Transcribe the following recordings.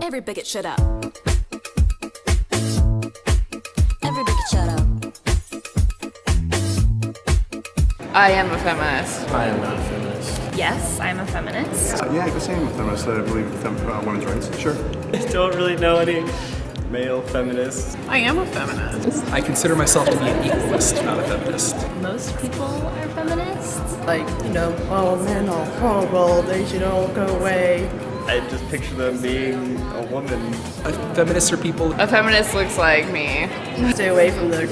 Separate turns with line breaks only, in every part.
Every bigot shut up. Every bigot shut up.
I am a feminist.
I am not a feminist.
Yes, I'm a feminist.
Yeah, I guess I am a feminist. I believe in women's rights. Sure.
I don't really know any male feminists.
I am a feminist.
I consider myself to be an equalist, not a feminist.
Most people are feminists.
Like, oh, men are horrible, they should all go away.
I just picture them being a woman.
Feminists are people.
A feminist looks like me.
Stay away from the,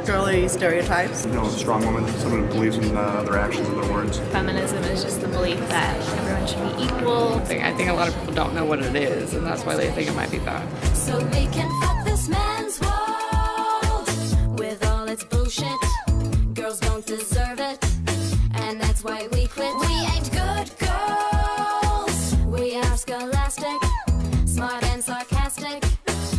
girly stereotypes.
A strong woman, someone who believes in their actions and their words.
Feminism is just the belief that everyone should be equal.
I think a lot of people don't know what it is, and that's why they think it might be bad.
So we can fuck this man's world with all its bullshit. Girls don't deserve it, and that's why we quit. We ain't good girls. We are scholastic, smart and sarcastic,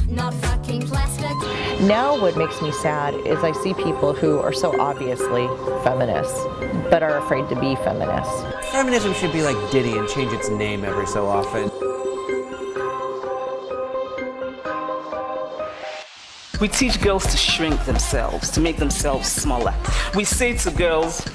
not fucking plastic.
Now what makes me sad is I see people who are so obviously feminists, but are afraid to be feminists.
Feminism should be like Diddy and change its name every so often.
We teach girls to shrink themselves, to make themselves smaller. We say to girls,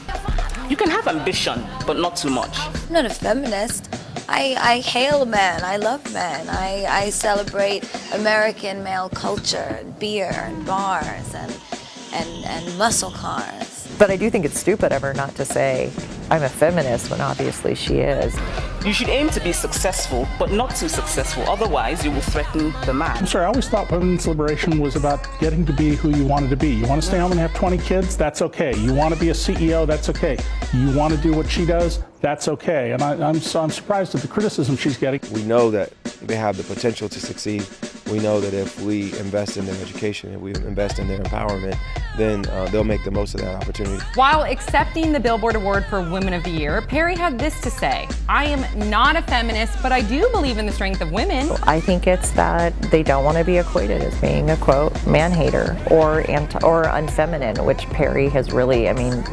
you can have ambition, but not too much.
I'm not a feminist. I hail men. I love men. I celebrate American male culture, and beer and bars and muscle cars.
But I do think it's stupid of her not to say, I'm a feminist, when obviously she is.
You should aim to be successful, but not too successful. Otherwise, you will threaten the man.
I'm sorry, I always thought women's liberation was about getting to be who you wanted to be. You want to stay home and have 20 kids? That's okay. You want to be a CEO? That's okay. You want to do what she does? That's okay. And I'm surprised at the criticism she's getting.
We know that they have the potential to succeed. We know that if we invest in their education, if we invest in their empowerment, then they'll make the most of that opportunity.
While accepting the Billboard Award for Women of the Year, Perry had this to say: I am not a feminist, but I do believe in the strength of women.
I think it's that they don't want to be equated as being a, quote, man-hater or unfeminine, which Perry has really,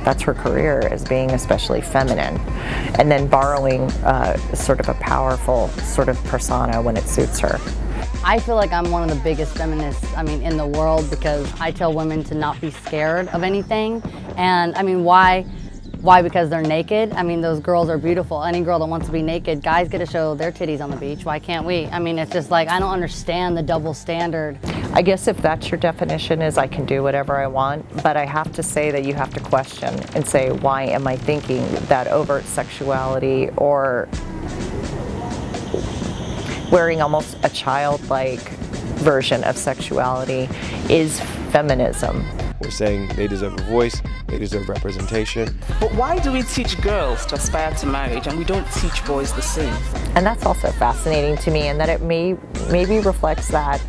that's her career, as being especially feminine. And then borrowing sort of a powerful sort of persona when it suits her.
I feel like I'm one of the biggest feminists, in the world, because I tell women to not be scared of anything. And why? Because they're naked? Those girls are beautiful. Any girl that wants to be naked, guys get to show their titties on the beach. Why can't we? It's just like, I don't understand the double standard.
I guess if that's your definition, is I can do whatever I want, but I have to say that you have to question and say, why am I thinking that overt sexuality or wearing almost a childlike version of sexuality is feminism?
We're saying they deserve a voice, they deserve representation.
But why do we teach girls to aspire to marriage and we don't teach boys the same?
And that's also fascinating to me, and that it maybe reflects that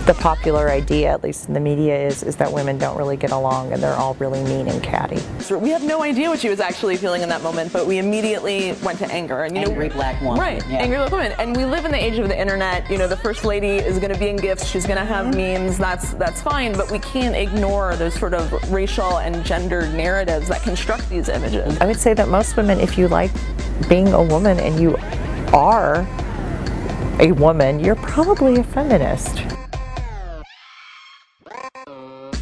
the popular idea, at least in the media, is that women don't really get along and they're all really mean and catty.
So we have no idea what she was actually feeling in that moment, but we immediately went to anger. And,
Angry black woman.
Right, yeah. Angry black woman. And we live in the age of the internet. The First Lady is going to be in gifts, she's going to have memes, that's fine, but we can't ignore those sort of racial and gendered narratives that construct these images.
I would say that most women, if you like being a woman and you are a woman, you're probably a feminist.